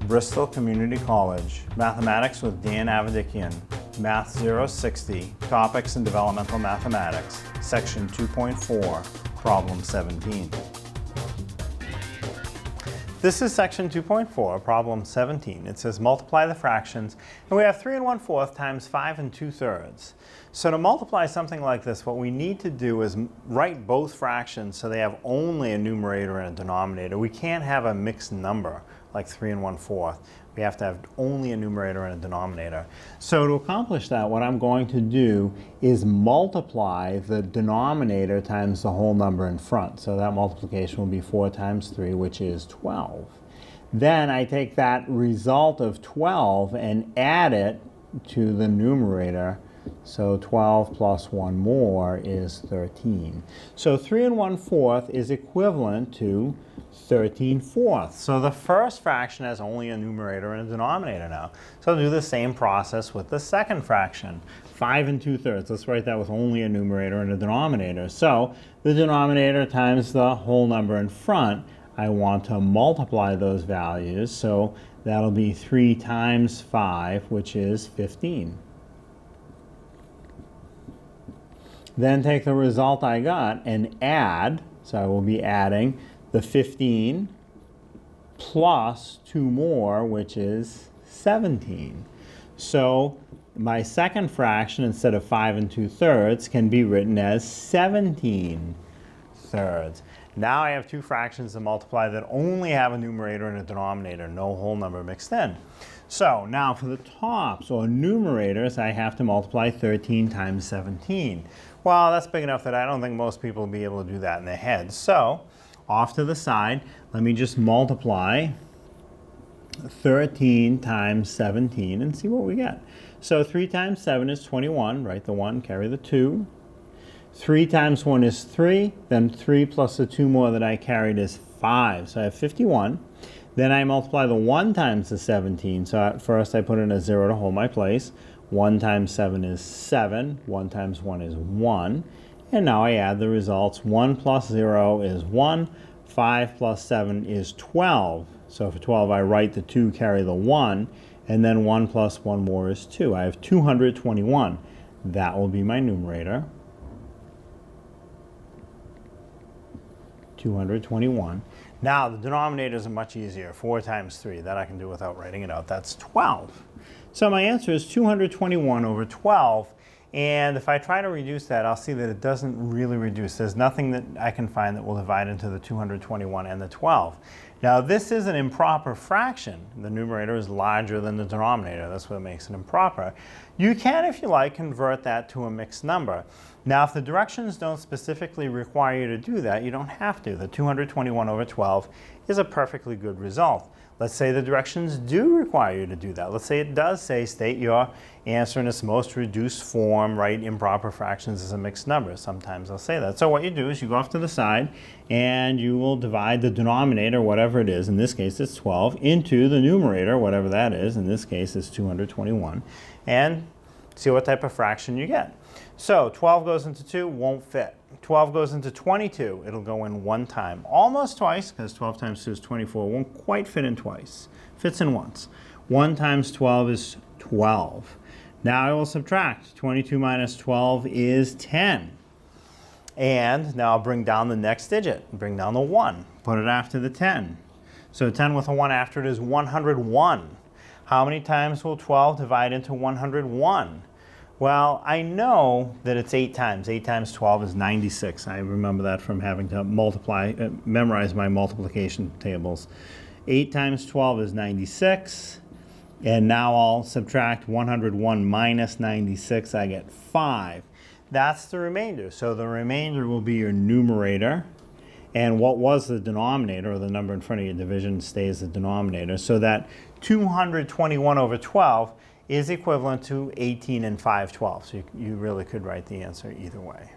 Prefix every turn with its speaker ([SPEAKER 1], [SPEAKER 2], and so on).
[SPEAKER 1] Bristol Community College, Mathematics with Dan Avedikian, Math 060, Topics in Developmental Mathematics, Section 2.4, Problem 17. This is Section 2.4, Problem 17. It says multiply the fractions, and we have 3 1/4 times 5 2/3. So to multiply something like this, what we need to do is write both fractions so they have only a numerator and a denominator. We can't have a mixed number like 3 1/4. We have to have only a numerator and a denominator. So to accomplish that, what I'm going to do is multiply the denominator times the whole number in front. So that multiplication will be 4 times 3, which is 12. Then I take that result of 12 and add it to the numerator. So 12 plus 1 more is 13. So 3 1/4 is equivalent to 13/4. So the first fraction has only a numerator and a denominator now. So I'll do the same process with the second fraction, 5 2/3. Let's write that with only a numerator and a denominator. So the denominator times the whole number in front, I want to multiply those values. So that'll be 3 times 5, which is 15. Then take the result I got and add, so I will be adding the 15 plus 2 more, which is 17. So my second fraction, instead of 5 2/3, can be written as 17/3. Now I have two fractions to multiply that only have a numerator and a denominator, no whole number mixed in. So now for the tops, or numerators, I have to multiply 13 times 17. Well, that's big enough that I don't think most people will be able to do that in their heads. So off to the side, let me just multiply 13 times 17 and see what we get. So 3 times 7 is 21, write the 1, carry the 2. 3 times 1 is 3, then 3 plus the 2 more that I carried is 5, so I have 51. Then I multiply the 1 times the 17, so at first I put in a 0 to hold my place. 1 times 7 is 7, 1 times 1 is 1, and now I add the results. 1 plus 0 is 1, 5 plus 7 is 12. So for 12 I write the 2, carry the 1, and then 1 plus 1 more is 2. I have 221. That will be my numerator. 221. Now the denominators are much easier. 4 times 3, that I can do without writing it out. That's 12. So my answer is 221 over 12. And if I try to reduce that, I'll see that it doesn't really reduce. There's nothing that I can find that will divide into the 221 and the 12. Now this is an improper fraction. The numerator is larger than the denominator. That's what makes it improper. You can, if you like, convert that to a mixed number. Now if the directions don't specifically require you to do that, you don't have to. The 221 over 12 is a perfectly good result. Let's say the directions do require you to do that. Let's say it does say state your answer in its most reduced form, write improper fractions as a mixed number. Sometimes I'll say that. So what you do is you go off to the side and you will divide the denominator, whatever it is, in this case it's 12, into the numerator, whatever that is, in this case it's 221, and see what type of fraction you get. So 12 goes into 2, won't fit. 12 goes into 22, it'll go in one time. Almost twice, because 12 times 2 is 24, won't quite fit in twice. Fits in once. 1 times 12 is 12. Now I will subtract. 22 minus 12 is 10. And now I'll bring down the next digit. Bring down the 1. Put it after the 10. So 10 with a 1 after it is 101. How many times will 12 divide into 101? Well, I know that it's 8 times. 8 times 12 is 96. I remember that from having to memorize my multiplication tables. 8 times 12 is 96. And now I'll subtract 101 minus 96. I get 5. That's the remainder. So the remainder will be your numerator. And what was the denominator, or the number in front of your division, stays the denominator. So that 221 over 12 is equivalent to 18 and 5/12. So you really could write the answer either way.